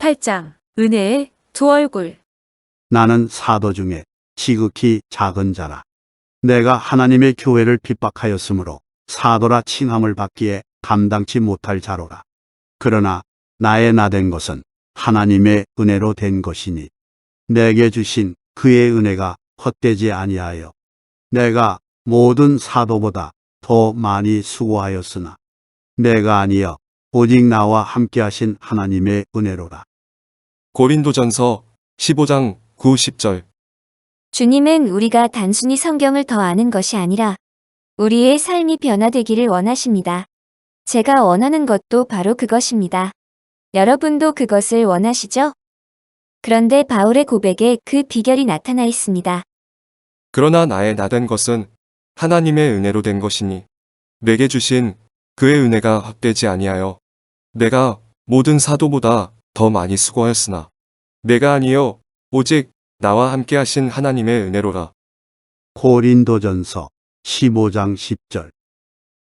8장 은혜의 두 얼굴. 나는 사도 중에 지극히 작은 자라. 내가 하나님의 교회를 핍박하였으므로 사도라 칭함을 받기에 감당치 못할 자로라. 그러나 나의 나된 것은 하나님의 은혜로 된 것이니 내게 주신 그의 은혜가 헛되지 아니하여 내가 모든 사도보다 더 많이 수고하였으나 내가 아니여 오직 나와 함께하신 하나님의 은혜로라. 고린도전서 15장 9, 10절. 주님은 우리가 단순히 성경을 더 아는 것이 아니라 우리의 삶이 변화되기를 원하십니다. 제가 원하는 것도 바로 그것입니다. 여러분도 그것을 원하시죠? 그런데 바울의 고백에 그 비결이 나타나 있습니다. 그러나 나의 나된 것은 하나님의 은혜로 된 것이니 내게 주신 그의 은혜가 헛되지 아니하여 내가 모든 사도보다 더 많이 수고하였으나 내가 아니여 오직 나와 함께 하신 하나님의 은혜로라. 고린도전서 15장 10절.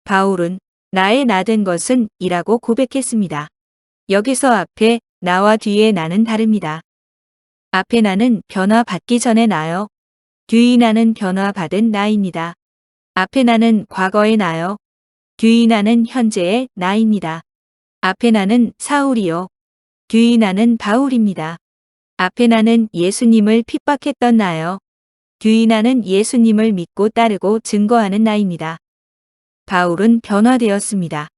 바울은 나의 나된 것은 이라고 고백했습니다. 여기서 앞에 나와 뒤에 나는 다릅니다. 앞에 나는 변화받기 전에 나요. 뒤 나는 변화받은 나입니다. 앞에 나는 과거의 나요. 뒤 나는 현재의 나입니다. 앞에 나는 사울이요. 뒤 나는 바울입니다. 앞에 나는 예수님을 핍박했던 나요. 뒤 나는 예수님을 믿고 따르고 증거하는 나입니다. 바울은 변화되었습니다.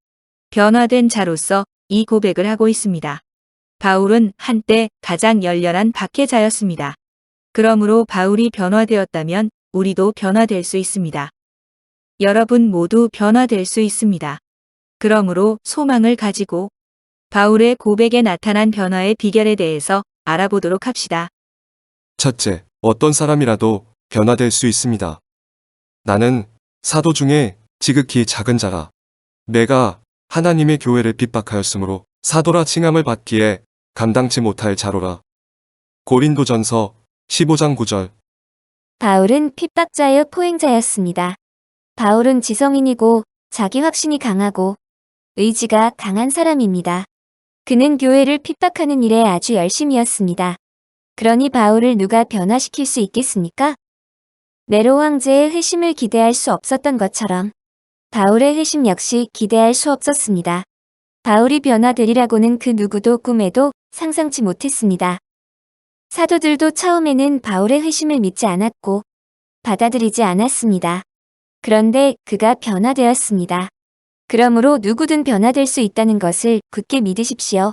변화된 자로서 이 고백을 하고 있습니다. 바울은 한때 가장 열렬한 박해자였습니다. 그러므로 바울이 변화되었다면 우리도 변화될 수 있습니다. 여러분 모두 변화될 수 있습니다. 그러므로 소망을 가지고 바울의 고백에 나타난 변화의 비결에 대해서 알아보도록 합시다. 첫째, 어떤 사람이라도 변화될 수 있습니다. 나는 사도 중에 지극히 작은 자라. 내가 하나님의 교회를 핍박하였으므로 사도라 칭함을 받기에 감당치 못할 자로라. 고린도전서 15장 9절. 바울은 핍박자여 포행자였습니다. 바울은 지성인이고 자기 확신이 강하고 의지가 강한 사람입니다. 그는 교회를 핍박하는 일에 아주 열심이었습니다. 그러니 바울을 누가 변화시킬 수 있겠습니까? 네로 황제의 회심을 기대할 수 없었던 것처럼 바울의 회심 역시 기대할 수 없었습니다. 바울이 변화되리라고는 그 누구도 꿈에도 상상치 못했습니다. 사도들도 처음에는 바울의 회심을 믿지 않았고 받아들이지 않았습니다. 그런데 그가 변화되었습니다. 그러므로 누구든 변화될 수 있다는 것을 굳게 믿으십시오.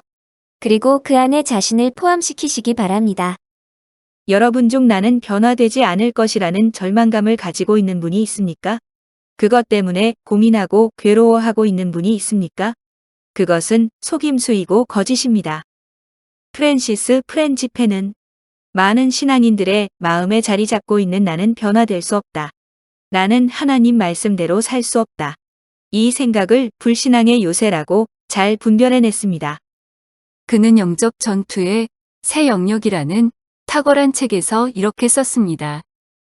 그리고 그 안에 자신을 포함시키시기 바랍니다. 여러분 중 나는 변화되지 않을 것이라는 절망감을 가지고 있는 분이 있습니까? 그것 때문에 고민하고 괴로워하고 있는 분이 있습니까? 그것은 속임수이고 거짓입니다. 프랜시스 프렌지펜은 많은 신앙인들의 마음에 자리 잡고 있는 나는 변화될 수 없다. 나는 하나님 말씀대로 살 수 없다. 이 생각을 불신앙의 요새라고 잘 분별해냈습니다. 그는 영적 전투의 새 영역이라는 탁월한 책에서 이렇게 썼습니다.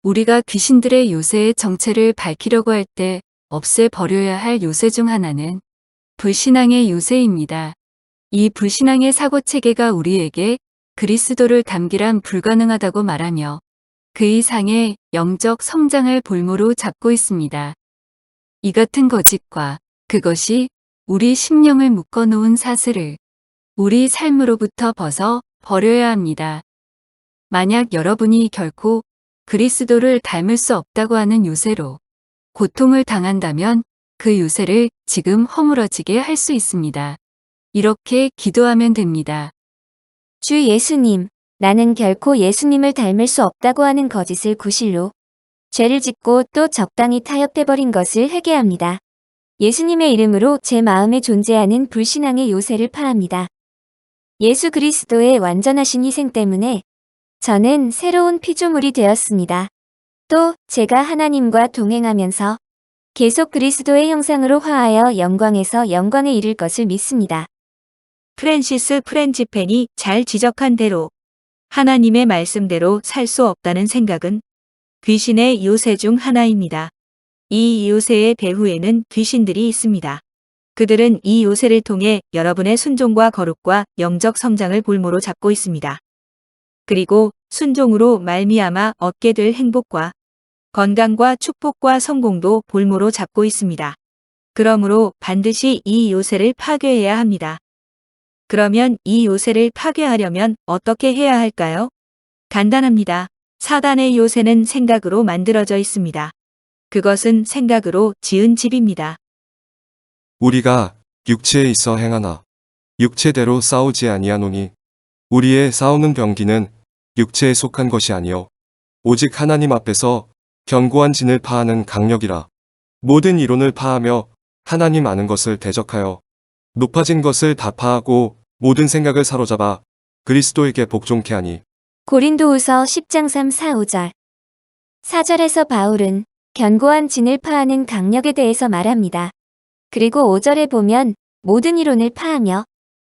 우리가 귀신들의 요새의 정체를 밝히려고 할 때 없애버려야 할 요새 중 하나는 불신앙의 요새입니다. 이 불신앙의 사고체계가 우리에게 그리스도를 닮기란 불가능하다고 말하며 그 이상의 영적 성장을 볼모로 잡고 있습니다. 이 같은 거짓과 그것이 우리 심령을 묶어놓은 사슬을 우리 삶으로부터 벗어 버려야 합니다. 만약 여러분이 결코 그리스도를 닮을 수 없다고 하는 요새로 고통을 당한다면 그 요새를 지금 허물어지게 할 수 있습니다. 이렇게 기도하면 됩니다. 주 예수님, 나는 결코 예수님을 닮을 수 없다고 하는 거짓을 구실로 죄를 짓고 또 적당히 타협해버린 것을 회개합니다. 예수님의 이름으로 제 마음에 존재하는 불신앙의 요새를 파합니다. 예수 그리스도의 완전하신 희생 때문에 저는 새로운 피조물이 되었습니다. 또 제가 하나님과 동행하면서 계속 그리스도의 형상으로 화하여 영광에서 영광에 이를 것을 믿습니다. 프랜시스 프렌지펜이 잘 지적한 대로 하나님의 말씀대로 살 수 없다는 생각은 귀신의 요새 중 하나입니다. 이 요새의 배후에는 귀신들이 있습니다. 그들은 이 요새를 통해 여러분의 순종과 거룩과 영적 성장을 볼모로 잡고 있습니다. 그리고 순종으로 말미암아 얻게 될 행복과 건강과 축복과 성공도 볼모로 잡고 있습니다. 그러므로 반드시 이 요새를 파괴해야 합니다. 그러면 이 요새를 파괴하려면 어떻게 해야 할까요? 간단합니다. 사단의 요새는 생각으로 만들어져 있습니다. 그것은 생각으로 지은 집입니다. 우리가 육체에 있어 행하나 육체대로 싸우지 아니하노니 우리의 싸우는 병기는 육체에 속한 것이 아니요 오직 하나님 앞에서 견고한 진을 파하는 강력이라. 모든 이론을 파하며 하나님 아는 것을 대적하여 높아진 것을 다 파하고 모든 생각을 사로잡아 그리스도에게 복종케 하니. 고린도후서 10장 3, 4, 5절. 4절에서 바울은 견고한 진을 파하는 강력에 대해서 말합니다. 그리고 5절에 보면 모든 이론을 파하며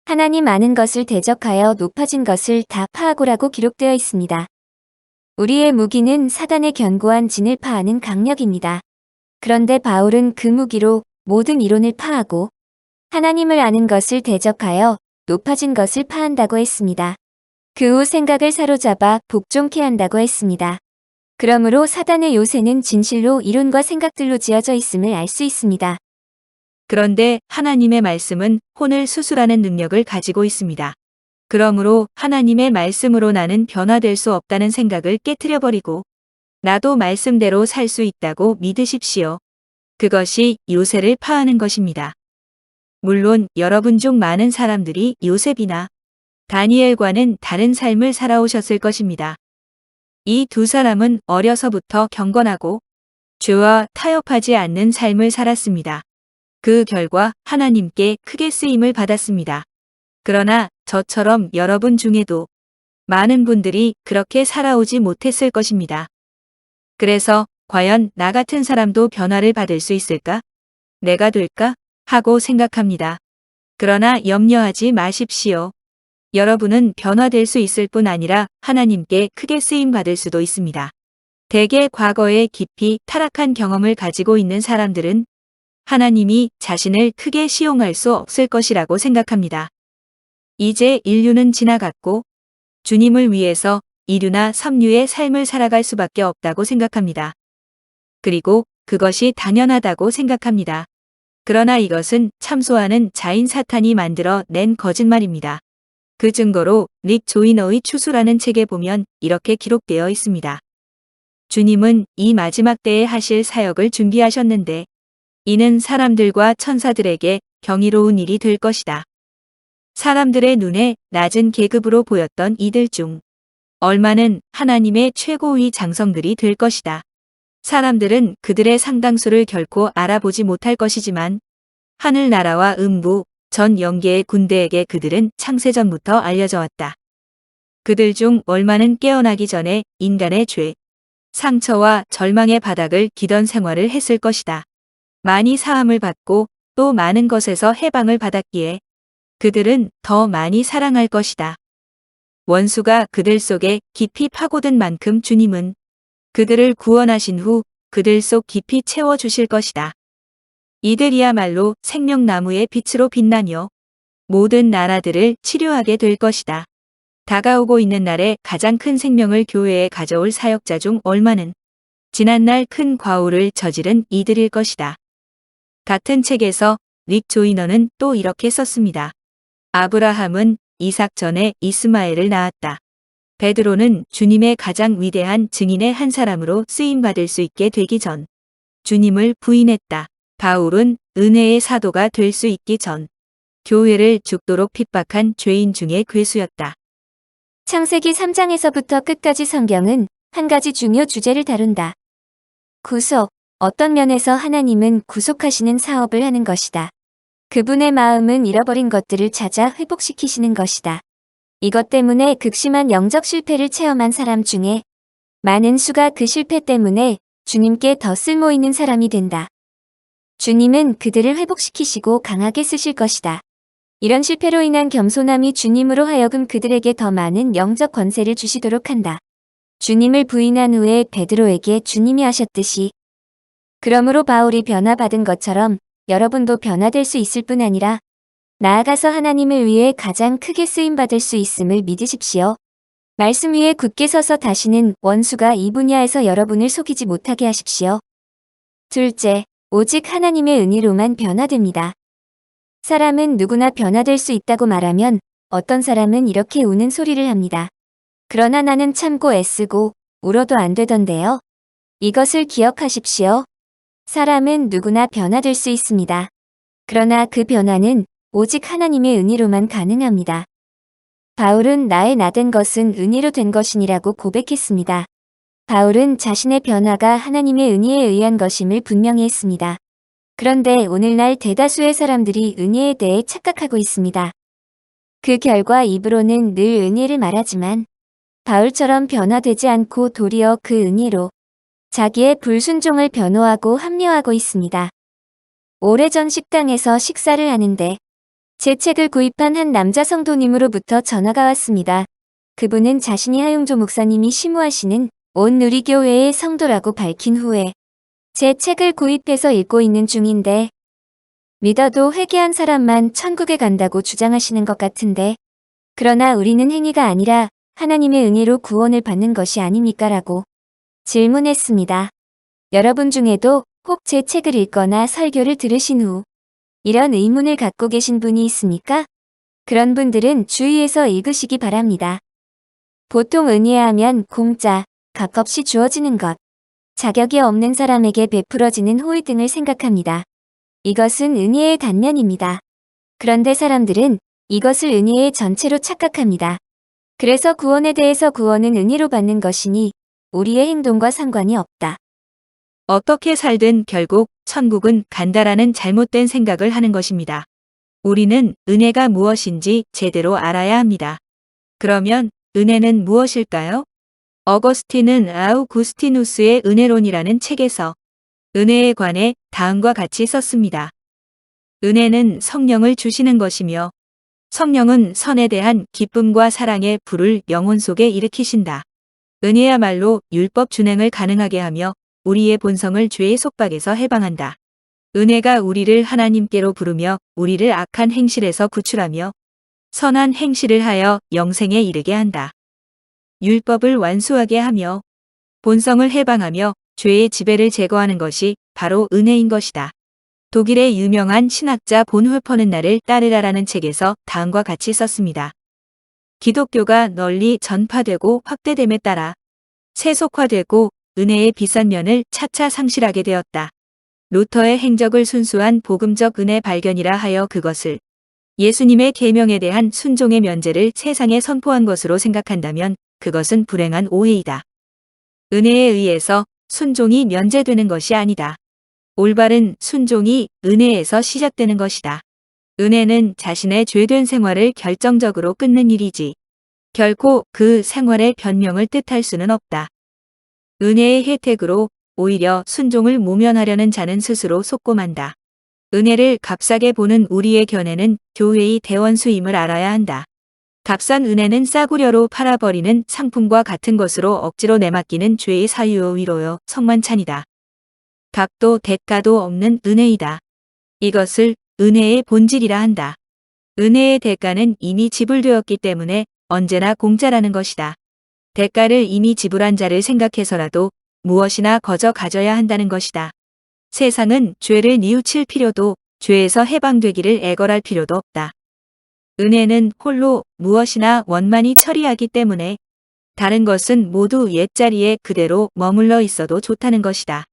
하나님 아는 것을 대적하여 높아진 것을 다 파하고라고 기록되어 있습니다. 우리의 무기는 사단의 견고한 진을 파하는 강력입니다. 그런데 바울은 그 무기로 모든 이론을 파하고 하나님을 아는 것을 대적하여 높아진 것을 파한다고 했습니다. 그 후 생각을 사로잡아 복종케 한다고 했습니다. 그러므로 사단의 요새는 진실로 이론과 생각들로 지어져 있음을 알 수 있습니다. 그런데 하나님의 말씀은 혼을 수술하는 능력을 가지고 있습니다. 그러므로 하나님의 말씀으로 나는 변화될 수 없다는 생각을 깨트려버리고 나도 말씀대로 살 수 있다고 믿으십시오. 그것이 요새를 파하는 것입니다. 물론 여러분 중 많은 사람들이 요셉이나 다니엘과는 다른 삶을 살아오셨을 것입니다. 이 두 사람은 어려서부터 경건하고 죄와 타협하지 않는 삶을 살았습니다. 그 결과 하나님께 크게 쓰임을 받았습니다. 그러나 저처럼 여러분 중에도 많은 분들이 그렇게 살아오지 못했을 것입니다. 그래서 과연 나 같은 사람도 변화를 받을 수 있을까? 내가 될까? 하고 생각합니다. 그러나 염려하지 마십시오. 여러분은 변화될 수 있을 뿐 아니라 하나님께 크게 쓰임 받을 수도 있습니다. 대개 과거에 깊이 타락한 경험을 가지고 있는 사람들은 하나님이 자신을 크게 시용할 수 없을 것이라고 생각합니다. 이제 인류는 지나갔고 주님을 위해서 이류나 삼류의 삶을 살아갈 수밖에 없다고 생각합니다. 그리고 그것이 당연하다고 생각합니다. 그러나 이것은 참소하는 자인 사탄이 만들어 낸 거짓말입니다. 그 증거로 릭 조이너의 추수라는 책에 보면 이렇게 기록되어 있습니다. 주님은 이 마지막 때에 하실 사역을 준비하셨는데 이는 사람들과 천사들에게 경이로운 일이 될 것이다. 사람들의 눈에 낮은 계급으로 보였던 이들 중 얼마는 하나님의 최고의 장성들이 될 것이다. 사람들은 그들의 상당수를 결코 알아보지 못할 것이지만 하늘나라와 음부, 전 영계의 군대에게 그들은 창세전부터 알려져 왔다. 그들 중 얼마는 깨어나기 전에 인간의 죄, 상처와 절망의 바닥을 기던 생활을 했을 것이다. 많이 사함을 받고 또 많은 것에서 해방을 받았기에 그들은 더 많이 사랑할 것이다. 원수가 그들 속에 깊이 파고든 만큼 주님은 그들을 구원하신 후 그들 속 깊이 채워주실 것이다. 이들이야말로 생명나무의 빛으로 빛나며 모든 나라들을 치료하게 될 것이다. 다가오고 있는 날에 가장 큰 생명을 교회에 가져올 사역자 중 얼마는 지난날 큰 과오를 저지른 이들일 것이다. 같은 책에서 릭 조이너는 또 이렇게 썼습니다. 아브라함은 이삭 전에 이스마엘을 낳았다. 베드로는 주님의 가장 위대한 증인의 한 사람으로 쓰임받을 수 있게 되기 전 주님을 부인했다. 바울은 은혜의 사도가 될 수 있기 전 교회를 죽도록 핍박한 죄인 중에 괴수였다. 창세기 3장에서부터 끝까지 성경은 한 가지 중요 주제를 다룬다. 구속. 어떤 면에서 하나님은 구속하시는 사업을 하는 것이다. 그분의 마음은 잃어버린 것들을 찾아 회복시키시는 것이다. 이것 때문에 극심한 영적 실패를 체험한 사람 중에 많은 수가 그 실패 때문에 주님께 더 쓸모있는 사람이 된다. 주님은 그들을 회복시키시고 강하게 쓰실 것이다. 이런 실패로 인한 겸손함이 주님으로 하여금 그들에게 더 많은 영적 권세를 주시도록 한다. 주님을 부인한 후에 베드로에게 주님이 하셨듯이 그러므로 바울이 변화받은 것처럼 여러분도 변화될 수 있을 뿐 아니라 나아가서 하나님을 위해 가장 크게 쓰임받을 수 있음을 믿으십시오. 말씀 위에 굳게 서서 다시는 원수가 이 분야에서 여러분을 속이지 못하게 하십시오. 둘째, 오직 하나님의 은혜로만 변화됩니다. 사람은 누구나 변화될 수 있다고 말하면 어떤 사람은 이렇게 우는 소리를 합니다. 그러나 나는 참고 애쓰고 울어도 안 되던데요. 이것을 기억하십시오. 사람은 누구나 변화될 수 있습니다. 그러나 그 변화는 오직 하나님의 은혜로만 가능합니다. 바울은 나의 나된 것은 은혜로 된 것이니라고 고백했습니다. 바울은 자신의 변화가 하나님의 은혜에 의한 것임을 분명히 했습니다. 그런데 오늘날 대다수의 사람들이 은혜에 대해 착각하고 있습니다. 그 결과 입으로는 늘 은혜를 말하지만 바울처럼 변화되지 않고 도리어 그 은혜로 자기의 불순종을 변호하고 합리화하고 있습니다. 오래전 식당에서 식사를 하는데 제 책을 구입한 한 남자 성도님으로부터 전화가 왔습니다. 그분은 자신이 하용조 목사님이 심우하시는 온 누리교회의 성도라고 밝힌 후에 제 책을 구입해서 읽고 있는 중인데 믿어도 회개한 사람만 천국에 간다고 주장하시는 것 같은데 그러나 우리는 행위가 아니라 하나님의 은혜로 구원을 받는 것이 아닙니까? 라고 질문했습니다. 여러분 중에도 혹 제 책을 읽거나 설교를 들으신 후 이런 의문을 갖고 계신 분이 있습니까? 그런 분들은 주의해서 읽으시기 바랍니다. 보통 은혜하면 공짜, 값없이 주어지는 것, 자격이 없는 사람에게 베풀어지는 호의 등을 생각합니다. 이것은 은혜의 단면입니다. 그런데 사람들은 이것을 은혜의 전체로 착각합니다. 그래서 구원에 대해서 구원은 은혜로 받는 것이니 우리의 행동과 상관이 없다. 어떻게 살든 결국 천국은 간다라는 잘못된 생각을 하는 것입니다. 우리는 은혜가 무엇인지 제대로 알아야 합니다. 그러면 은혜는 무엇일까요? 어거스틴은 아우구스티누스의 은혜론이라는 책에서 은혜에 관해 다음과 같이 썼습니다. 은혜는 성령을 주시는 것이며 성령은 선에 대한 기쁨과 사랑의 불을 영혼 속에 일으키신다. 은혜야말로 율법 준행을 가능하게 하며 우리의 본성을 죄의 속박에서 해방한다. 은혜가 우리를 하나님께로 부르며 우리를 악한 행실에서 구출하며 선한 행실을 하여 영생에 이르게 한다. 율법을 완수하게 하며 본성을 해방하며 죄의 지배를 제거하는 것이 바로 은혜인 것이다. 독일의 유명한 신학자 본홀퍼는 나를 따르라라는 책에서 다음과 같이 썼습니다. 기독교가 널리 전파되고 확대됨에 따라 세속화되고 은혜의 비싼 면을 차차 상실하게 되었다. 루터의 행적을 순수한 복음적 은혜 발견이라 하여 그것을 예수님의 계명에 대한 순종의 면제를 세상에 선포한 것으로 생각한다면 그것은 불행한 오해이다. 은혜에 의해서 순종이 면제되는 것이 아니다. 올바른 순종이 은혜에서 시작되는 것이다. 은혜는 자신의 죄된 생활을 결정적으로 끊는 일이지 결코 그 생활의 변명을 뜻할 수는 없다. 은혜의 혜택으로 오히려 순종을 모면하려는 자는 스스로 속고만다. 은혜를 값싸게 보는 우리의 견해는 교회의 대원수임을 알아야 한다. 값싼 은혜는 싸구려로 팔아버리는 상품과 같은 것으로 억지로 내맡기는 죄의 사유요 위로요 성만찬이다. 값도 대가도 없는 은혜이다. 이것을 은혜의 본질이라 한다. 은혜의 대가는 이미 지불되었기 때문에 언제나 공짜라는 것이다. 대가를 이미 지불한 자를 생각해서라도 무엇이나 거저 가져야 한다는 것이다. 세상은 죄를 뉘우칠 필요도 죄에서 해방되기를 애걸할 필요도 없다. 은혜는 홀로 무엇이나 원만히 처리하기 때문에 다른 것은 모두 옛자리에 그대로 머물러 있어도 좋다는 것이다.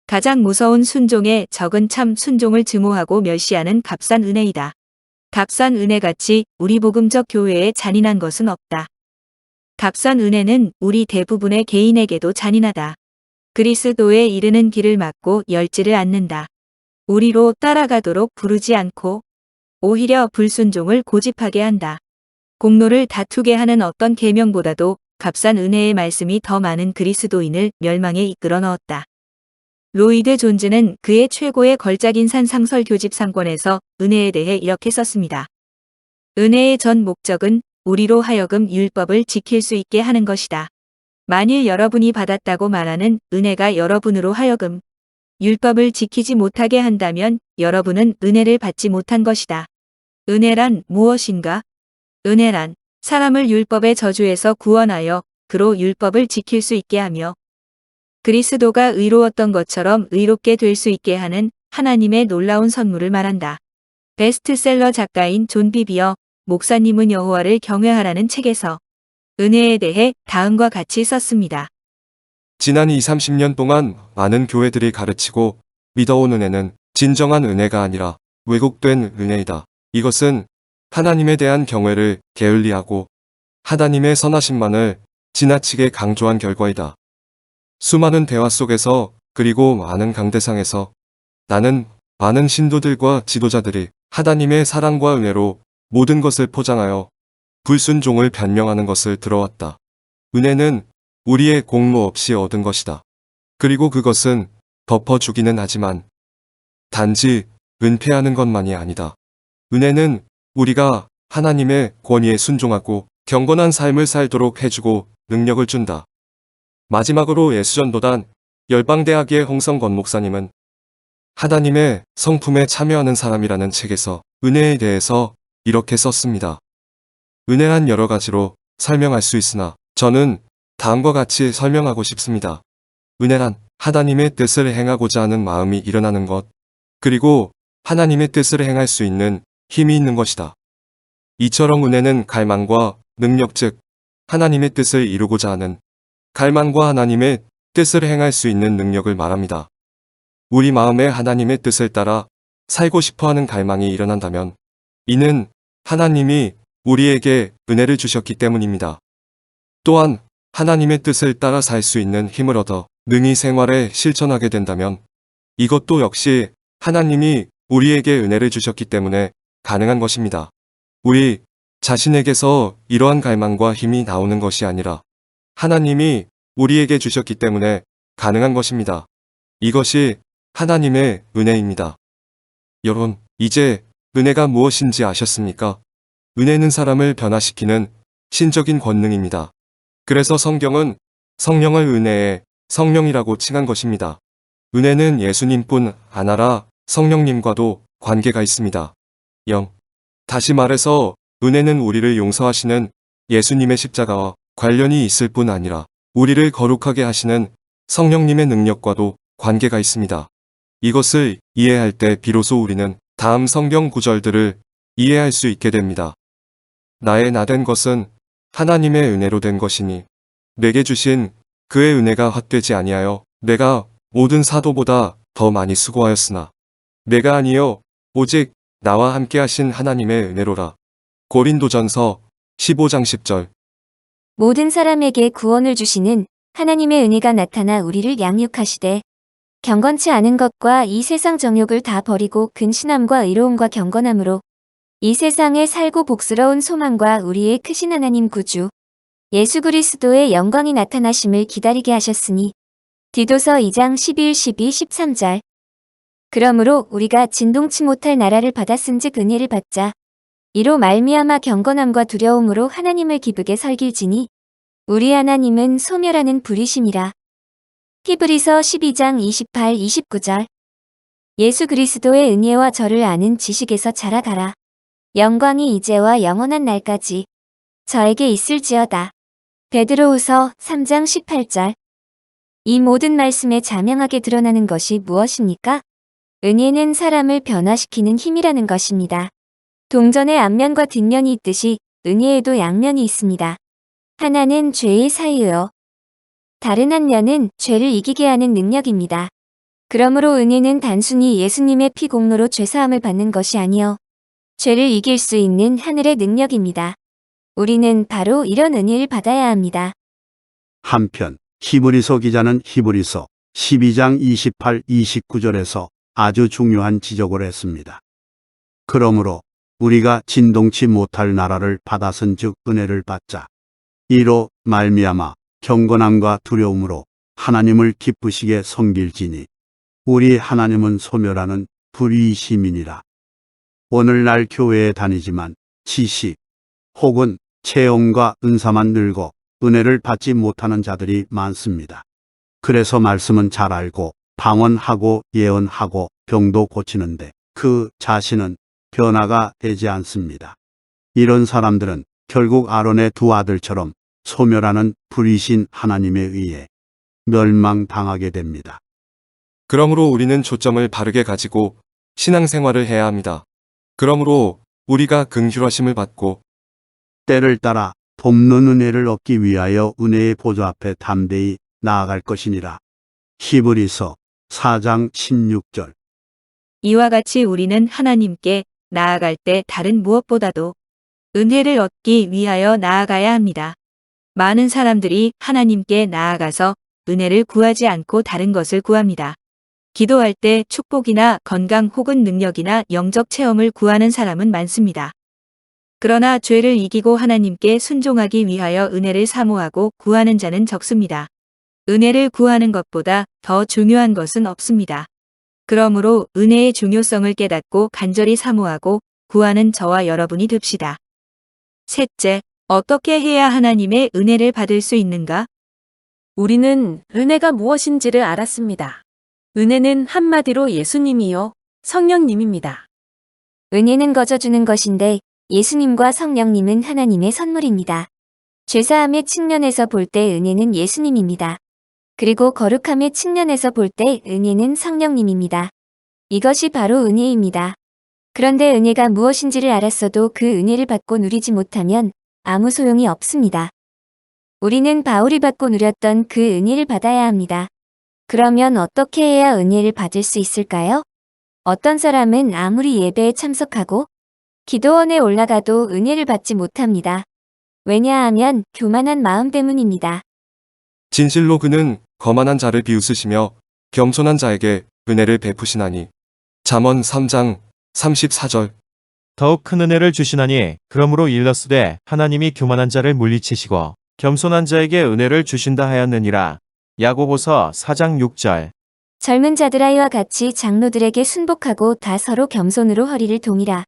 가장 무서운 순종의 적은 참 순종을 증오하고 멸시하는 값싼 은혜이다. 값싼 은혜같이 우리 복음적 교회에 잔인한 것은 없다. 값싼 은혜는 우리 대부분의 개인에게도 잔인하다. 그리스도에 이르는 길을 막고 열지를 않는다. 우리로 따라가도록 부르지 않고 오히려 불순종을 고집하게 한다. 공로를 다투게 하는 어떤 계명보다도 값싼 은혜의 말씀이 더 많은 그리스도인을 멸망에 이끌어 넣었다. 로이드 존즈는 그의 최고의 걸작인 산상설 교집 상권에서 은혜에 대해 이렇게 썼습니다. 은혜의 전 목적은 우리로 하여금 율법을 지킬 수 있게 하는 것이다. 만일 여러분이 받았다고 말하는 은혜가 여러분으로 하여금 율법을 지키지 못하게 한다면 여러분은 은혜를 받지 못한 것이다. 은혜란 무엇인가? 은혜란 사람을 율법의 저주에서 구원하여 그로 율법을 지킬 수 있게 하며 그리스도가 의로웠던 것처럼 의롭게 될 수 있게 하는 하나님의 놀라운 선물을 말한다. 베스트셀러 작가인 존 비비어 목사님은 여호와를 경외하라는 책에서 은혜에 대해 다음과 같이 썼습니다. 지난 20, 30년 동안 많은 교회들이 가르치고 믿어온 은혜는 진정한 은혜가 아니라 왜곡된 은혜이다. 이것은 하나님에 대한 경외를 게을리하고 하나님의 선하심만을 지나치게 강조한 결과이다. 수많은 대화 속에서 그리고 많은 강대상에서 나는 많은 신도들과 지도자들이 하나님의 사랑과 은혜로 모든 것을 포장하여 불순종을 변명하는 것을 들어왔다. 은혜는 우리의 공로 없이 얻은 것이다. 그리고 그것은 덮어주기는 하지만 단지 은폐하는 것만이 아니다. 은혜는 우리가 하나님의 권위에 순종하고 경건한 삶을 살도록 해주고 능력을 준다. 마지막으로 예수전도단 열방대학의 홍성건 목사님은 하나님의 성품에 참여하는 사람이라는 책에서 은혜에 대해서 이렇게 썼습니다. 은혜란 여러 가지로 설명할 수 있으나 저는 다음과 같이 설명하고 싶습니다. 은혜란 하나님의 뜻을 행하고자 하는 마음이 일어나는 것, 그리고 하나님의 뜻을 행할 수 있는 힘이 있는 것이다. 이처럼 은혜는 갈망과 능력 즉 하나님의 뜻을 이루고자 하는 갈망과 하나님의 뜻을 행할 수 있는 능력을 말합니다. 우리 마음에 하나님의 뜻을 따라 살고 싶어하는 갈망이 일어난다면 이는 하나님이 우리에게 은혜를 주셨기 때문입니다. 또한 하나님의 뜻을 따라 살 수 있는 힘을 얻어 능히 생활에 실천하게 된다면 이것도 역시 하나님이 우리에게 은혜를 주셨기 때문에 가능한 것입니다. 우리 자신에게서 이러한 갈망과 힘이 나오는 것이 아니라 하나님이 우리에게 주셨기 때문에 가능한 것입니다. 이것이 하나님의 은혜입니다. 여러분, 이제 은혜가 무엇인지 아셨습니까? 은혜는 사람을 변화시키는 신적인 권능입니다. 그래서 성경은 성령을 은혜의 성령이라고 칭한 것입니다. 은혜는 예수님뿐 아니라 성령님과도 관계가 있습니다. 다시 말해서 은혜는 우리를 용서하시는 예수님의 십자가와 관련이 있을 뿐 아니라 우리를 거룩하게 하시는 성령님의 능력과도 관계가 있습니다. 이것을 이해할 때 비로소 우리는 다음 성경 구절들을 이해할 수 있게 됩니다. 나의 나 된 것은 하나님의 은혜로 된 것이니 내게 주신 그의 은혜가 헛되지 아니하여 내가 모든 사도보다 더 많이 수고하였으나 내가 아니요 오직 나와 함께 하신 하나님의 은혜로라. 고린도전서 15장 10절. 모든 사람에게 구원을 주시는 하나님의 은혜가 나타나 우리를 양육하시되 경건치 않은 것과 이 세상 정욕을 다 버리고 근신함과 의로움과 경건함으로 이 세상에 살고 복스러운 소망과 우리의 크신 하나님 구주 예수 그리스도의 영광이 나타나심을 기다리게 하셨으니 디도서 2장 11, 12, 13절. 그러므로 우리가 진동치 못할 나라를 받았은즉 은혜를 받자. 이로 말미암아 경건함과 두려움으로 하나님을 기쁘게 섬길지니 우리 하나님은 소멸하는 불이심이라. 히브리서 12장 28, 29절. 예수 그리스도의 은혜와 저를 아는 지식에서 자라가라. 영광이 이제와 영원한 날까지 저에게 있을지어다. 베드로후서 3장 18절. 이 모든 말씀에 자명하게 드러나는 것이 무엇입니까? 은혜는 사람을 변화시키는 힘이라는 것입니다. 동전의 앞면과 뒷면이 있듯이 은혜에도 양면이 있습니다. 하나는 죄의 사유요. 다른 한 면은 죄를 이기게 하는 능력입니다. 그러므로 은혜는 단순히 예수님의 피 공로로 죄사함을 받는 것이 아니요 죄를 이길 수 있는 하늘의 능력입니다. 우리는 바로 이런 은혜를 받아야 합니다. 한편 히브리서 기자는 히브리서 12장 28, 29절에서 아주 중요한 지적을 했습니다. 그러므로 우리가 진동치 못할 나라를 받았은즉 은혜를 받자. 이로 말미암아 경건함과 두려움으로 하나님을 기쁘시게 섬길지니 우리 하나님은 소멸하는 불의의 시민이라. 오늘날 교회에 다니지만 지식 혹은 체험과 은사만 늘고 은혜를 받지 못하는 자들이 많습니다. 그래서 말씀은 잘 알고 방언하고 예언하고 병도 고치는데 그 자신은 변화가 되지 않습니다. 이런 사람들은 결국 아론의 두 아들처럼 소멸하는 불의신 하나님에 의해 멸망당하게 됩니다. 그러므로 우리는 초점을 바르게 가지고 신앙생활을 해야 합니다. 그러므로 우리가 긍휼하심을 받고 때를 따라 돕는 은혜를 얻기 위하여 은혜의 보좌 앞에 담대히 나아갈 것이니라. 히브리서 4장 16절. 이와 같이 우리는 하나님께 나아갈 때 다른 무엇보다도 은혜를 얻기 위하여 나아가야 합니다. 많은 사람들이 하나님께 나아가서 은혜를 구하지 않고 다른 것을 구합니다. 기도할 때 축복이나 건강 혹은 능력이나 영적 체험을 구하는 사람은 많습니다. 그러나 죄를 이기고 하나님께 순종하기 위하여 은혜를 사모하고 구하는 자는 적습니다. 은혜를 구하는 것보다 더 중요한 것은 없습니다. 그러므로 은혜의 중요성을 깨닫고 간절히 사모하고 구하는 저와 여러분이 됩시다. 셋째, 어떻게 해야 하나님의 은혜를 받을 수 있는가? 우리는 은혜가 무엇인지를 알았습니다. 은혜는 한마디로 예수님이요, 성령님입니다. 은혜는 거저주는 것인데 예수님과 성령님은 하나님의 선물입니다. 죄사함의 측면에서 볼 때 은혜는 예수님입니다. 그리고 거룩함의 측면에서 볼 때 은혜는 성령님입니다. 이것이 바로 은혜입니다. 그런데 은혜가 무엇인지를 알았어도 그 은혜를 받고 누리지 못하면 아무 소용이 없습니다. 우리는 바울이 받고 누렸던 그 은혜를 받아야 합니다. 그러면 어떻게 해야 은혜를 받을 수 있을까요? 어떤 사람은 아무리 예배에 참석하고 기도원에 올라가도 은혜를 받지 못합니다. 왜냐하면 교만한 마음 때문입니다. 진실로 그는 거만한 자를 비웃으시며 겸손한 자에게 은혜를 베푸시나니. 잠언 3장 34절. 더욱 큰 은혜를 주시나니 그러므로 일렀으되 하나님이 교만한 자를 물리치시고 겸손한 자에게 은혜를 주신다 하였느니라. 야고보서 4장 6절. 젊은 자들아이와 같이 장로들에게 순복하고 다 서로 겸손으로 허리를 동이라.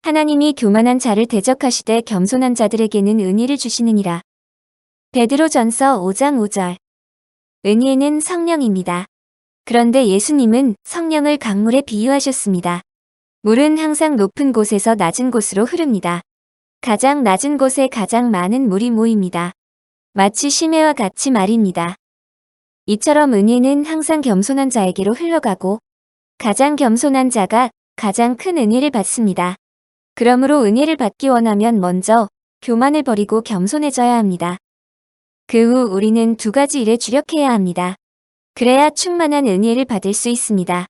하나님이 교만한 자를 대적하시되 겸손한 자들에게는 은혜를 주시느니라. 베드로전서 5장 5절. 은혜는 성령입니다. 그런데 예수님은 성령을 강물에 비유하셨습니다. 물은 항상 높은 곳에서 낮은 곳으로 흐릅니다. 가장 낮은 곳에 가장 많은 물이 모입니다. 마치 심해와 같이 말입니다. 이처럼 은혜는 항상 겸손한 자에게로 흘러가고 가장 겸손한 자가 가장 큰 은혜를 받습니다. 그러므로 은혜를 받기 원하면 먼저 교만을 버리고 겸손해져야 합니다. 그 후 우리는 두 가지 일에 주력해야 합니다. 그래야 충만한 은혜를 받을 수 있습니다.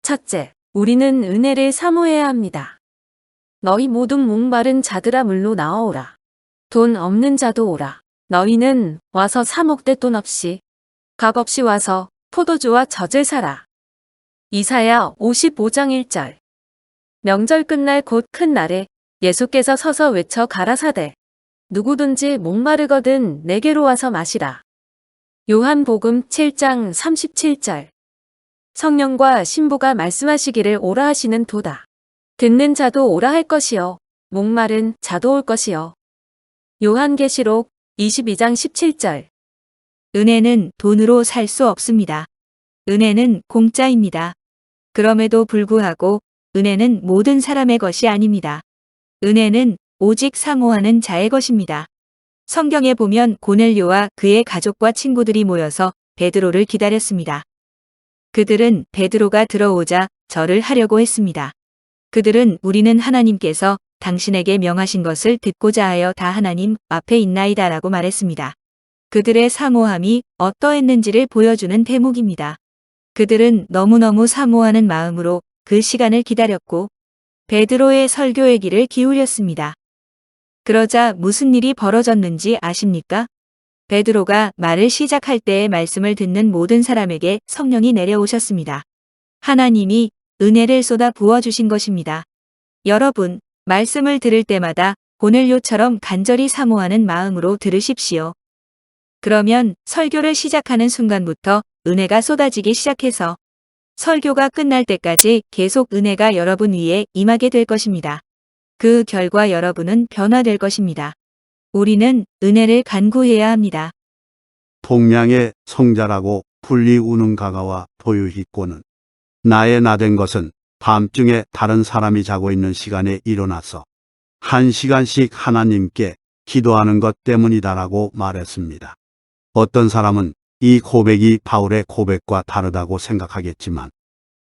첫째, 우리는 은혜를 사모해야 합니다. 너희 모든 목마른 자들아 물로 나와오라. 돈 없는 자도 오라. 너희는 와서 사 먹되 돈 없이 값 없이 와서 포도주와 젖을 사라. 이사야 55장 1절. 명절 끝날 곧 큰 날에 예수께서 서서 외쳐 가라사대 누구든지 목마르거든 내게로 와서 마시라. 요한복음 7장 37절. 성령과 신부가 말씀하시기를 오라 하시는 도다. 듣는 자도 오라 할 것이요 목마른 자도 올 것이요. 요한계시록 22장 17절. 은혜는 돈으로 살 수 없습니다. 은혜는 공짜입니다. 그럼에도 불구하고 은혜는 모든 사람의 것이 아닙니다. 은혜는 오직 사모하는 자의 것입니다. 성경에 보면 고넬료와 그의 가족과 친구들이 모여서 베드로를 기다렸습니다. 그들은 베드로가 들어오자 절을 하려고 했습니다. 그들은 우리는 하나님께서 당신에게 명하신 것을 듣고자 하여 다 하나님 앞에 있나이다라고 말했습니다. 그들의 사모함이 어떠했는지를 보여주는 대목입니다. 그들은 너무너무 사모하는 마음으로 그 시간을 기다렸고 베드로의 설교의 귀를 기울였습니다. 그러자 무슨 일이 벌어졌는지 아십니까? 베드로가 말을 시작할 때의 말씀을 듣는 모든 사람에게 성령이 내려오셨습니다. 하나님이 은혜를 쏟아 부어주신 것입니다. 여러분, 말씀을 들을 때마다 고넬료처럼 간절히 사모하는 마음으로 들으십시오. 그러면 설교를 시작하는 순간부터 은혜가 쏟아지기 시작해서 설교가 끝날 때까지 계속 은혜가 여러분 위에 임하게 될 것입니다. 그 결과 여러분은 변화될 것입니다. 우리는 은혜를 간구해야 합니다. 동량의 성자라고 분리 우는 가가와 보유히꼬는 나의 나된 것은 밤중에 다른 사람이 자고 있는 시간에 일어나서 1시간씩 하나님께 기도하는 것 때문이다라고 말했습니다. 어떤 사람은 이 고백이 바울의 고백과 다르다고 생각하겠지만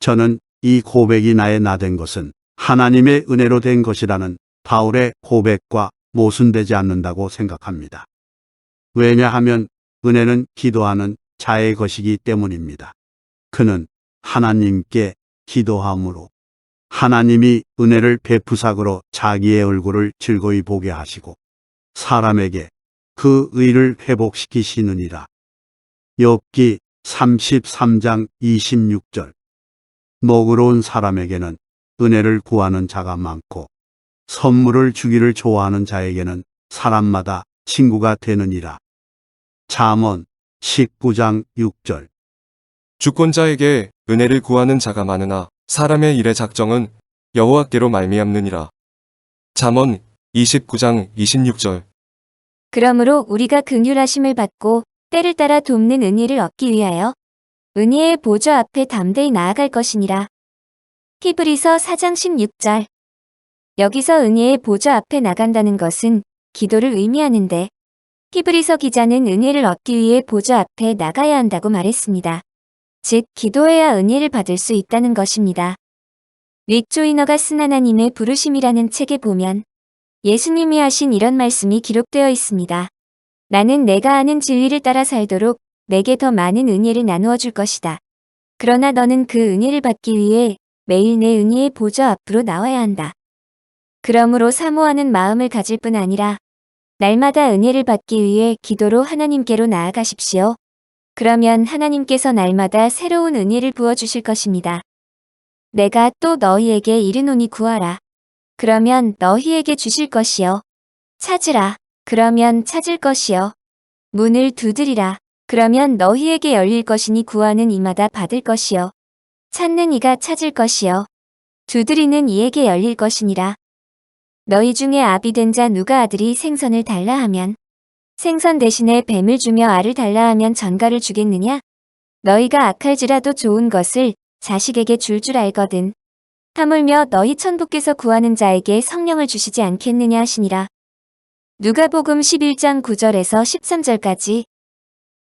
저는 이 고백이 나의 나된 것은 하나님의 은혜로 된 것이라는 바울의 고백과 모순되지 않는다고 생각합니다. 왜냐하면 은혜는 기도하는 자의 것이기 때문입니다. 그는 하나님께 기도함으로 하나님이 은혜를 베푸사그로 자기의 얼굴을 즐거이 보게 하시고 사람에게 그 의를 회복시키시느니라. 욥기 33장 26절. 너그러운 사람에게는 은혜를 구하는 자가 많고 선물을 주기를 좋아하는 자에게는 사람마다 친구가 되느니라. 잠언 19장 6절. 주권자에게 은혜를 구하는 자가 많으나 사람의 일의 작정은 여호와께로 말미암느니라. 잠언 29장 26절. 그러므로 우리가 긍휼하심을 받고 때를 따라 돕는 은혜를 얻기 위하여 은혜의 보좌 앞에 담대히 나아갈 것이니라. 히브리서 4장 16절. 여기서 은혜의 보좌 앞에 나간다는 것은 기도를 의미하는데 히브리서 기자는 은혜를 얻기 위해 보좌 앞에 나가야 한다고 말했습니다. 즉, 기도해야 은혜를 받을 수 있다는 것입니다. 릭 조이너가 쓴 하나님의 부르심이라는 책에 보면 예수님이 하신 이런 말씀이 기록되어 있습니다. 나는 내가 아는 진리를 따라 살도록 내게 더 많은 은혜를 나누어 줄 것이다. 그러나 너는 그 은혜를 받기 위해 매일 내 은혜의 보좌 앞으로 나와야 한다. 그러므로 사모하는 마음을 가질 뿐 아니라 날마다 은혜를 받기 위해 기도로 하나님께로 나아가십시오. 그러면 하나님께서 날마다 새로운 은혜를 부어주실 것입니다. 내가 또 너희에게 이르노니 구하라. 그러면 너희에게 주실 것이요. 찾으라. 그러면 찾을 것이요. 문을 두드리라. 그러면 너희에게 열릴 것이니 구하는 이마다 받을 것이요. 찾는 이가 찾을 것이요. 두드리는 이에게 열릴 것이니라. 너희 중에 아비 된 자 누가 아들이 생선을 달라 하면 생선 대신에 뱀을 주며 알을 달라 하면 전갈을 주겠느냐? 너희가 악할지라도 좋은 것을 자식에게 줄 알거든. 하물며 너희 천부께서 구하는 자에게 성령을 주시지 않겠느냐 하시니라. 누가복음 11장 9절에서 13절까지.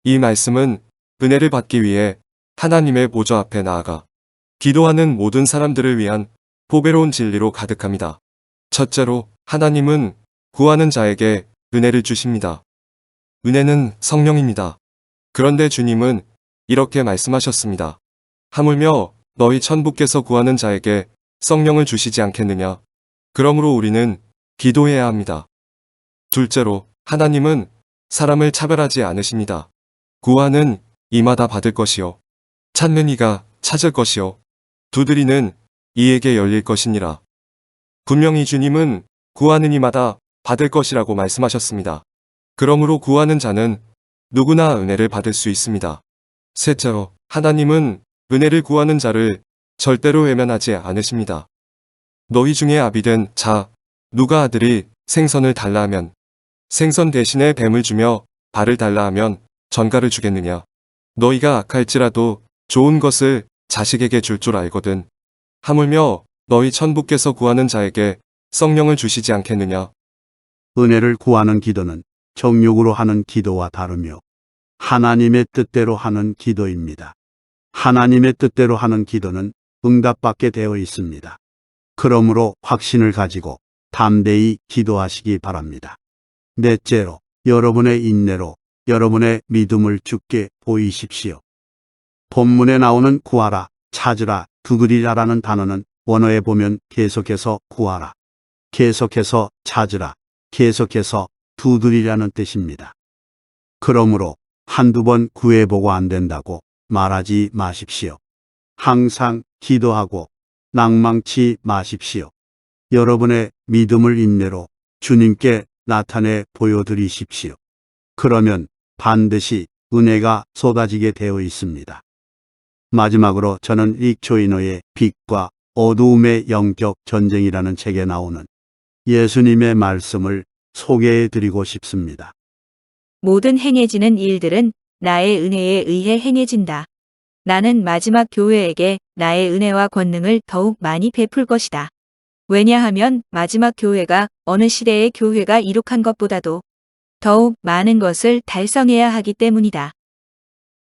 이 말씀은 은혜를 받기 위해 하나님의 보좌 앞에 나아가 기도하는 모든 사람들을 위한 보배로운 진리로 가득합니다. 첫째로, 하나님은 구하는 자에게 은혜를 주십니다. 은혜는 성령입니다. 그런데 주님은 이렇게 말씀하셨습니다. 하물며 너희 천부께서 구하는 자에게 성령을 주시지 않겠느냐. 그러므로 우리는 기도해야 합니다. 둘째로, 하나님은 사람을 차별하지 않으십니다. 구하는 이마다 받을 것이요. 찾는 이가 찾을 것이요. 두드리는 이에게 열릴 것이니라. 분명히 주님은 구하는 이마다 받을 것이라고 말씀하셨습니다. 그러므로 구하는 자는 누구나 은혜를 받을 수 있습니다. 셋째로, 하나님은 은혜를 구하는 자를 절대로 외면하지 않으십니다. 너희 중에 아비 된 자, 누가 아들이 생선을 달라 하면 생선 대신에 뱀을 주며 발을 달라 하면 전갈을 주겠느냐. 너희가 악할지라도 좋은 것을 자식에게 줄 알거든. 하물며 너희 천부께서 구하는 자에게 성령을 주시지 않겠느냐. 은혜를 구하는 기도는 정욕으로 하는 기도와 다르며 하나님의 뜻대로 하는 기도입니다. 하나님의 뜻대로 하는 기도는 응답받게 되어 있습니다. 그러므로 확신을 가지고 담대히 기도하시기 바랍니다. 넷째로, 여러분의 인내로 여러분의 믿음을 주께 보이십시오. 본문에 나오는 구하라, 찾으라, 두드리라라는 단어는 원어에 보면 계속해서 구하라, 계속해서 찾으라, 계속해서 두드리라는 뜻입니다. 그러므로 한두 번 구해보고 안 된다고 말하지 마십시오. 항상 기도하고 낭망치 마십시오. 여러분의 믿음을 인내로 주님께 나타내 보여드리십시오. 그러면 반드시 은혜가 쏟아지게 되어 있습니다. 마지막으로 저는 릭 조이너의 빛과 어두움의 영적 전쟁이라는 책에 나오는 예수님의 말씀을 소개해 드리고 싶습니다. 모든 행해지는 일들은 나의 은혜에 의해 행해진다. 나는 마지막 교회에게 나의 은혜와 권능을 더욱 많이 베풀 것이다. 왜냐하면 마지막 교회가 어느 시대의 교회가 이룩한 것보다도 더욱 많은 것을 달성해야 하기 때문이다.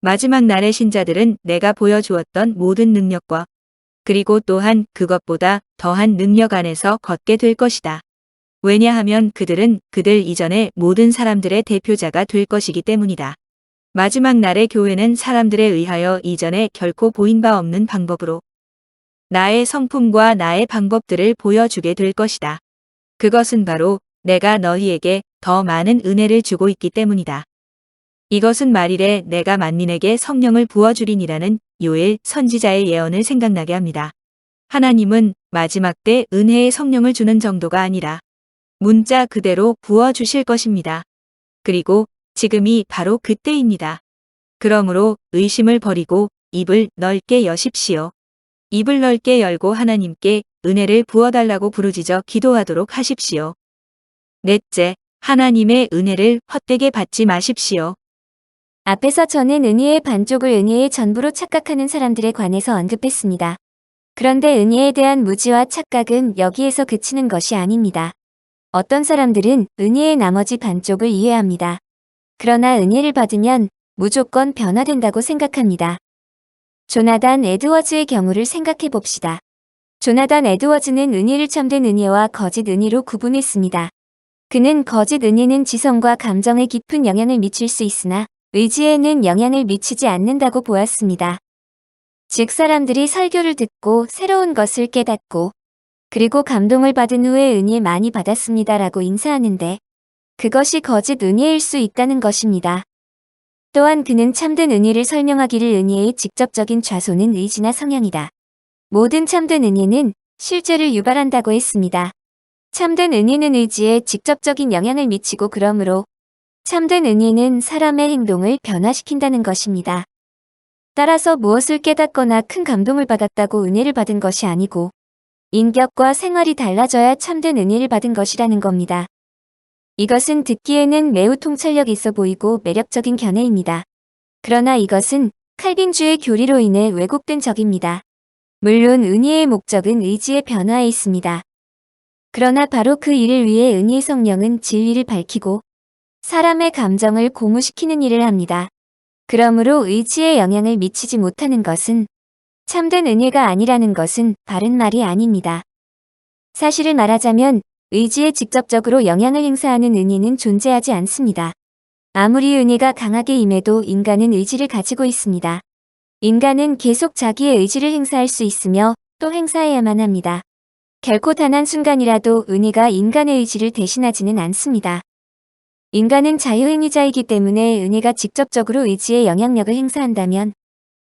마지막 날의 신자들은 내가 보여주었던 모든 능력과 그리고 또한 그것보다 더한 능력 안에서 걷게 될 것이다. 왜냐하면 그들은 그들 이전의 모든 사람들의 대표자가 될 것이기 때문이다. 마지막 날의 교회는 사람들에 의하여 이전에 결코 보인 바 없는 방법으로 나의 성품과 나의 방법들을 보여주게 될 것이다. 그것은 바로 내가 너희에게 더 많은 은혜를 주고 있기 때문이다. 이것은 말일에 내가 만민에게 성령을 부어주리니라는 요엘 선지자의 예언을 생각나게 합니다. 하나님은 마지막 때 은혜의 성령을 주는 정도가 아니라 문자 그대로 부어주실 것입니다. 그리고 지금이 바로 그때입니다. 그러므로 의심을 버리고 입을 넓게 여십시오. 입을 넓게 열고 하나님께 은혜를 부어달라고 부르짖어 기도하도록 하십시오. 넷째, 하나님의 은혜를 헛되게 받지 마십시오. 앞에서 저는 은혜의 반쪽을 은혜의 전부로 착각하는 사람들에 관해서 언급했습니다. 그런데 은혜에 대한 무지와 착각은 여기에서 그치는 것이 아닙니다. 어떤 사람들은 은혜의 나머지 반쪽을 이해합니다. 그러나 은혜를 받으면 무조건 변화된다고 생각합니다. 조나단 에드워즈의 경우를 생각해 봅시다. 조나단 에드워즈는 은혜를 참된 은혜와 거짓 은혜로 구분했습니다. 그는 거짓 은혜는 지성과 감정에 깊은 영향을 미칠 수 있으나 의지에는 영향을 미치지 않는다고 보았습니다. 즉 사람들이 설교를 듣고 새로운 것을 깨닫고 그리고 감동을 받은 후에 은혜 많이 받았습니다라고 인사하는데 그것이 거짓 은혜일 수 있다는 것입니다. 또한 그는 참된 은혜를 설명하기를 은혜의 직접적인 좌소는 의지나 성향이다. 모든 참된 은혜는 실제를 유발한다고 했습니다. 참된 은혜는 의지에 직접적인 영향을 미치고 그러므로 참된 은혜는 사람의 행동을 변화시킨다는 것입니다. 따라서 무엇을 깨닫거나 큰 감동을 받았다고 은혜를 받은 것이 아니고 인격과 생활이 달라져야 참된 은혜를 받은 것이라는 겁니다. 이것은 듣기에는 매우 통찰력 있어 보이고 매력적인 견해입니다. 그러나 이것은 칼빈주의 교리로 인해 왜곡된 적입니다. 물론 은혜의 목적은 의지의 변화에 있습니다. 그러나 바로 그 일을 위해 은혜의 성령은 진리를 밝히고 사람의 감정을 고무시키는 일을 합니다. 그러므로 의지에 영향을 미치지 못하는 것은 참된 은혜가 아니라는 것은 바른 말이 아닙니다. 사실을 말하자면 의지에 직접적으로 영향을 행사하는 은혜는 존재하지 않습니다. 아무리 은혜가 강하게 임해도 인간은 의지를 가지고 있습니다. 인간은 계속 자기의 의지를 행사할 수 있으며 또 행사해야만 합니다. 결코 단 한순간이라도 은혜가 인간의 의지를 대신하지는 않습니다. 인간은 자유행위자이기 때문에 은혜가 직접적으로 의지에 영향력을 행사한다면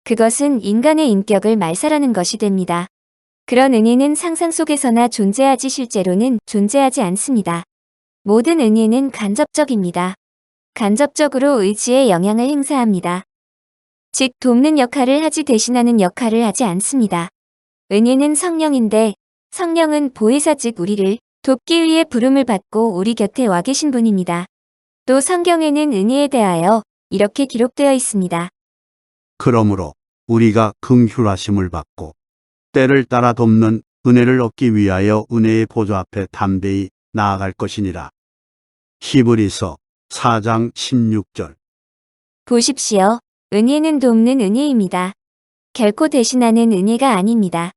그것은 인간의 인격을 말살하는 것이 됩니다. 그런 은혜는 상상 속에서나 존재하지 실제로는 존재하지 않습니다. 모든 은혜는 간접적입니다. 간접적으로 의지에 영향을 행사합니다. 즉 돕는 역할을 하지 대신하는 역할을 하지 않습니다. 은혜는 성령인데 성령은 보혜사 즉 우리를 돕기 위해 부름을 받고 우리 곁에 와 계신 분입니다. 또 성경에는 은혜에 대하여 이렇게 기록되어 있습니다. 그러므로 우리가 긍휼하심을 받고 때를 따라 돕는 은혜를 얻기 위하여 은혜의 보좌 앞에 담대히 나아갈 것이니라. 히브리서 4장 16절. 보십시오. 은혜는 돕는 은혜입니다. 결코 대신하는 은혜가 아닙니다.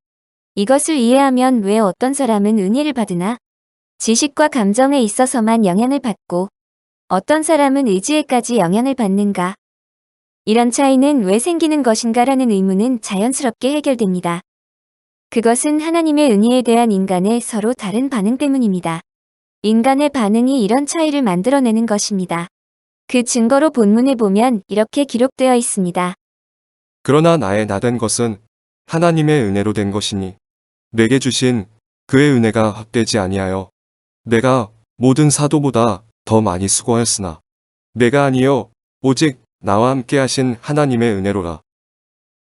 이것을 이해하면 왜 어떤 사람은 은혜를 받으나 지식과 감정에 있어서만 영향을 받고 어떤 사람은 의지에까지 영향을 받는가? 이런 차이는 왜 생기는 것인가라는 의문은 자연스럽게 해결됩니다. 그것은 하나님의 은혜에 대한 인간의 서로 다른 반응 때문입니다. 인간의 반응이 이런 차이를 만들어내는 것입니다. 그 증거로 본문에 보면 이렇게 기록되어 있습니다. 그러나 나의 나된 것은 하나님의 은혜로 된 것이니 내게 주신 그의 은혜가 헛되지 아니하여 내가 모든 사도보다 더 많이 수고하였으나 내가 아니요 오직 나와 함께 하신 하나님의 은혜로라.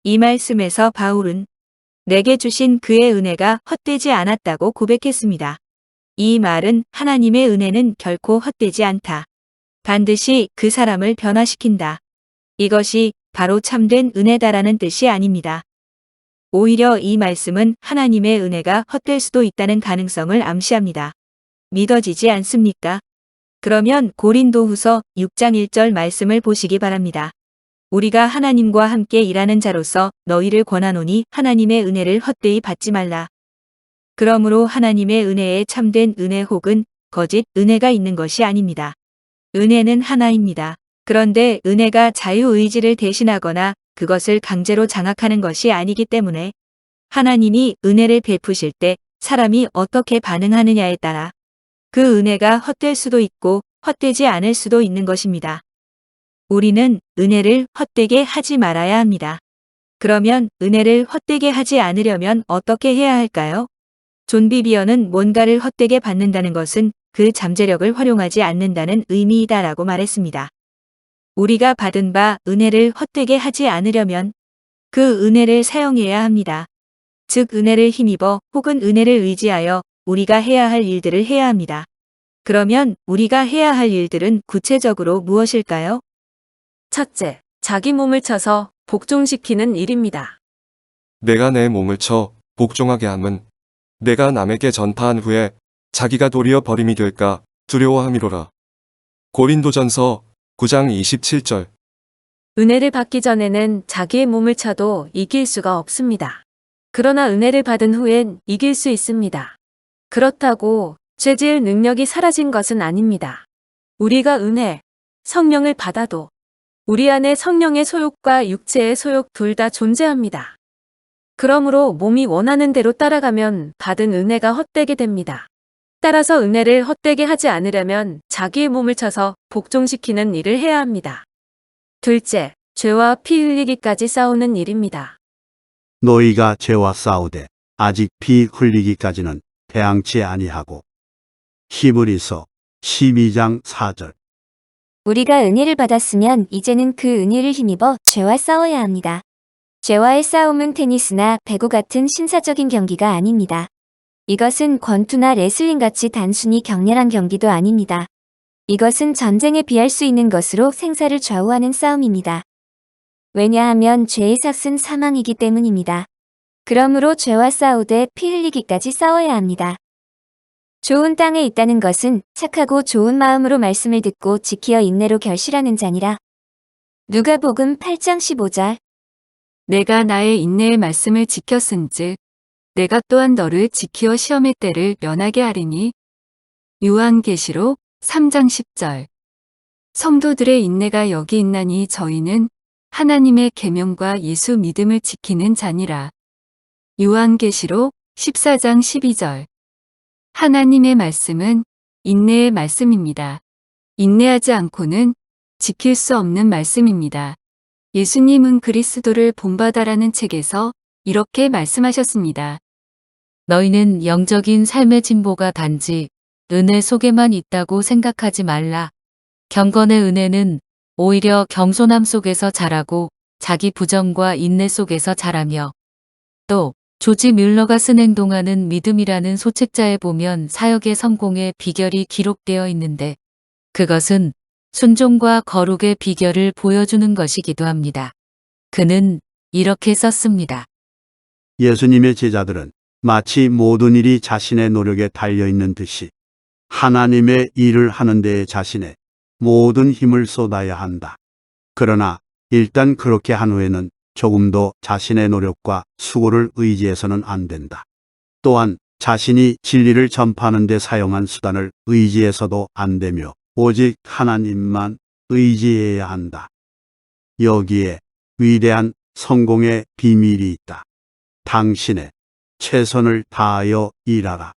이 말씀에서 바울은 내게 주신 그의 은혜가 헛되지 않았다고 고백했습니다. 이 말은 하나님의 은혜는 결코 헛되지 않다. 반드시 그 사람을 변화시킨다. 이것이 바로 참된 은혜다라는 뜻이 아닙니다. 오히려 이 말씀은 하나님의 은혜가 헛될 수도 있다는 가능성을 암시합니다. 믿어지지 않습니까? 그러면 고린도후서 6장 1절 말씀을 보시기 바랍니다. 우리가 하나님과 함께 일하는 자로서 너희를 권하노니 하나님의 은혜를 헛되이 받지 말라. 그러므로 하나님의 은혜에 참된 은혜 혹은 거짓 은혜가 있는 것이 아닙니다. 은혜는 하나입니다. 그런데 은혜가 자유의지를 대신하거나 그것을 강제로 장악하는 것이 아니기 때문에 하나님이 은혜를 베푸실 때 사람이 어떻게 반응하느냐에 따라 그 은혜가 헛될 수도 있고 헛되지 않을 수도 있는 것입니다. 우리는 은혜를 헛되게 하지 말아야 합니다. 그러면 은혜를 헛되게 하지 않으려면 어떻게 해야 할까요? 존 비비어는 뭔가를 헛되게 받는다는 것은 그 잠재력을 활용하지 않는다는 의미이다라고 말했습니다. 우리가 받은 바 은혜를 헛되게 하지 않으려면 그 은혜를 사용해야 합니다. 즉 은혜를 힘입어 혹은 은혜를 의지하여 우리가 해야 할 일들을 해야 합니다. 그러면 우리가 해야 할 일들은 구체적으로 무엇일까요? 첫째, 자기 몸을 쳐서 복종시키는 일입니다. 내가 내 몸을 쳐 복종하게 함은 내가 남에게 전파한 후에 자기가 도리어 버림이 될까 두려워함이로라. 고린도전서 9장 27절. 은혜를 받기 전에는 자기의 몸을 쳐도 이길 수가 없습니다. 그러나 은혜를 받은 후엔 이길 수 있습니다. 그렇다고 죄지을 능력이 사라진 것은 아닙니다. 우리가 은혜, 성령을 받아도 우리 안에 성령의 소욕과 육체의 소욕 둘 다 존재합니다. 그러므로 몸이 원하는 대로 따라가면 받은 은혜가 헛되게 됩니다. 따라서 은혜를 헛되게 하지 않으려면 자기의 몸을 쳐서 복종시키는 일을 해야 합니다. 둘째, 죄와 피 흘리기까지 싸우는 일입니다. 너희가 죄와 싸우되 아직 피 흘리기까지는 대항치 아니하고. 히브리서 12장 4절. 우리가 은혜를 받았으면 이제는 그 은혜를 힘입어 죄와 싸워야 합니다. 죄와의 싸움은 테니스나 배구 같은 신사적인 경기가 아닙니다. 이것은 권투나 레슬링 같이 단순히 격렬한 경기도 아닙니다. 이것은 전쟁에 비할 수 있는 것으로 생사를 좌우하는 싸움입니다. 왜냐하면 죄의 삭은 사망이기 때문입니다. 그러므로 죄와 싸우되 피 흘리기까지 싸워야 합니다. 좋은 땅에 있다는 것은 착하고 좋은 마음으로 말씀을 듣고 지키어 인내로 결실하는 자니라. 누가복음 8장 15절. 내가 나의 인내의 말씀을 지켰은즉 내가 또한 너를 지키어 시험의 때를 면하게 하리니. 요한계시록 3장 10절. 성도들의 인내가 여기 있나니 저희는 하나님의 계명과 예수 믿음을 지키는 자니라. 요한계시록 14장 12절. 하나님의 말씀은 인내의 말씀입니다. 인내하지 않고는 지킬 수 없는 말씀입니다. 예수님은 그리스도를 본받아라는 책에서 이렇게 말씀하셨습니다. 너희는 영적인 삶의 진보가 단지 은혜 속에만 있다고 생각하지 말라. 경건의 은혜는 오히려 겸손함 속에서 자라고 자기 부정과 인내 속에서 자라며 또 조지 뮬러가 쓴 행동하는 믿음이라는 소책자에 보면 사역의 성공의 비결이 기록되어 있는데 그것은 순종과 거룩의 비결을 보여주는 것이기도 합니다. 그는 이렇게 썼습니다. 예수님의 제자들은 마치 모든 일이 자신의 노력에 달려있는 듯이 하나님의 일을 하는 데에 자신의 모든 힘을 쏟아야 한다. 그러나 일단 그렇게 한 후에는 조금도 자신의 노력과 수고를 의지해서는 안 된다. 또한 자신이 진리를 전파하는 데 사용한 수단을 의지해서도 안 되며 오직 하나님만 의지해야 한다. 여기에 위대한 성공의 비밀이 있다. 당신의 최선을 다하여 일하라.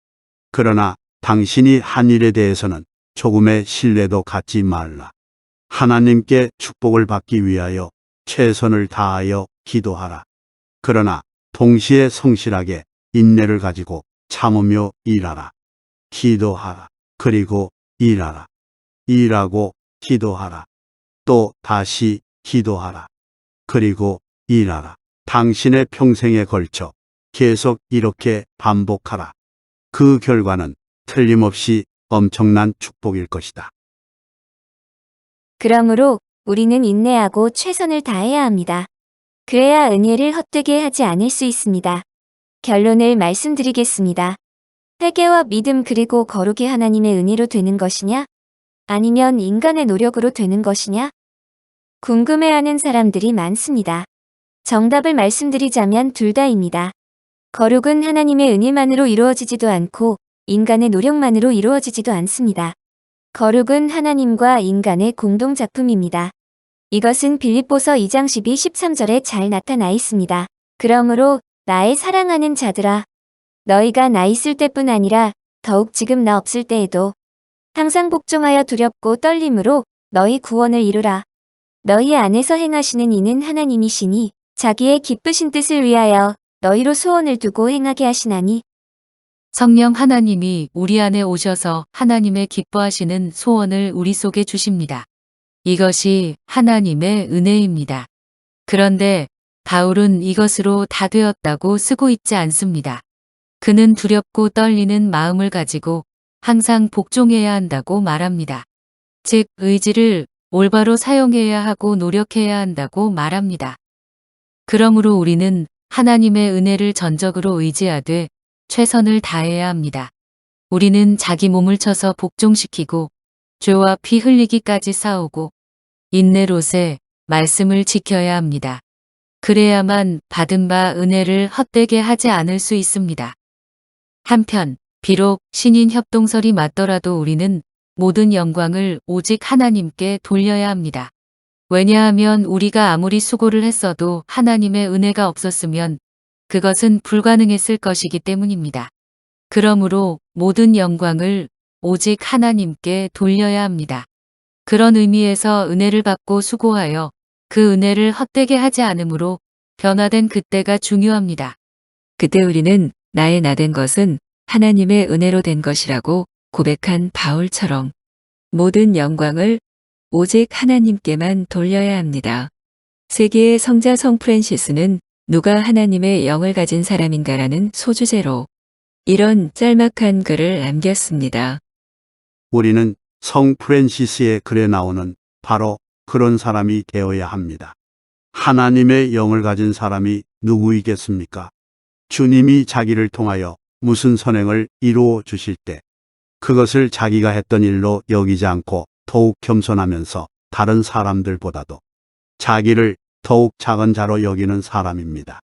그러나 당신이 한 일에 대해서는 조금의 신뢰도 갖지 말라. 하나님께 축복을 받기 위하여 최선을 다하여 기도하라. 그러나 동시에 성실하게 인내를 가지고 참으며 일하라. 기도하라. 그리고 일하라. 일하고 기도하라. 또 다시 기도하라. 그리고 일하라. 당신의 평생에 걸쳐 계속 이렇게 반복하라. 그 결과는 틀림없이 엄청난 축복일 것이다. 그러므로 우리는 인내하고 최선을 다해야 합니다. 그래야 은혜를 헛되게 하지 않을 수 있습니다. 결론을 말씀드리겠습니다. 회개와 믿음 그리고 거룩이 하나님의 은혜로 되는 것이냐? 아니면 인간의 노력으로 되는 것이냐? 궁금해하는 사람들이 많습니다. 정답을 말씀드리자면 둘 다입니다. 거룩은 하나님의 은혜만으로 이루어지지도 않고 인간의 노력만으로 이루어지지도 않습니다. 거룩은 하나님과 인간의 공동작품입니다. 이것은 빌립보서 2장 12-13절에 잘 나타나 있습니다. 그러므로 나의 사랑하는 자들아, 너희가 나 있을 때뿐 아니라 더욱 지금 나 없을 때에도 항상 복종하여 두렵고 떨림으로 너희 구원을 이루라. 너희 안에서 행하시는 이는 하나님이시니 자기의 기쁘신 뜻을 위하여 너희로 소원을 두고 행하게 하시나니. 성령 하나님이 우리 안에 오셔서 하나님의 기뻐하시는 소원을 우리 속에 주십니다. 이것이 하나님의 은혜입니다. 그런데 바울은 이것으로 다 되었다고 쓰고 있지 않습니다. 그는 두렵고 떨리는 마음을 가지고 항상 복종해야 한다고 말합니다. 즉, 의지를 올바로 사용해야 하고 노력해야 한다고 말합니다. 그러므로 우리는 하나님의 은혜를 전적으로 의지하되 최선을 다해야 합니다. 우리는 자기 몸을 쳐서 복종시키고 죄와 피 흘리기까지 싸우고 인내로새 말씀을 지켜야 합니다. 그래야만 받은 바 은혜를 헛되게 하지 않을 수 있습니다. 한편 비록 신인 협동설이 맞더라도 우리는 모든 영광을 오직 하나님께 돌려야 합니다. 왜냐하면 우리가 아무리 수고를 했어도 하나님의 은혜가 없었으면 그것은 불가능했을 것이기 때문입니다. 그러므로 모든 영광을 오직 하나님께 돌려야 합니다. 그런 의미에서 은혜를 받고 수고하여 그 은혜를 헛되게 하지 않으므로 변화된 그때가 중요합니다. 그때 우리는 나의 나된 것은 하나님의 은혜로 된 것이라고 고백한 바울처럼 모든 영광을 오직 하나님께만 돌려야 합니다. 세계의 성자 성 프랜시스는 누가 하나님의 영을 가진 사람인가라는 소주제로 이런 짤막한 글을 남겼습니다. 우리는 성 프랜시스의 글에 나오는 바로 그런 사람이 되어야 합니다. 하나님의 영을 가진 사람이 누구이겠습니까? 주님이 자기를 통하여 무슨 선행을 이루어 주실 때 그것을 자기가 했던 일로 여기지 않고 더욱 겸손하면서 다른 사람들보다도 자기를 더욱 작은 자로 여기는 사람입니다.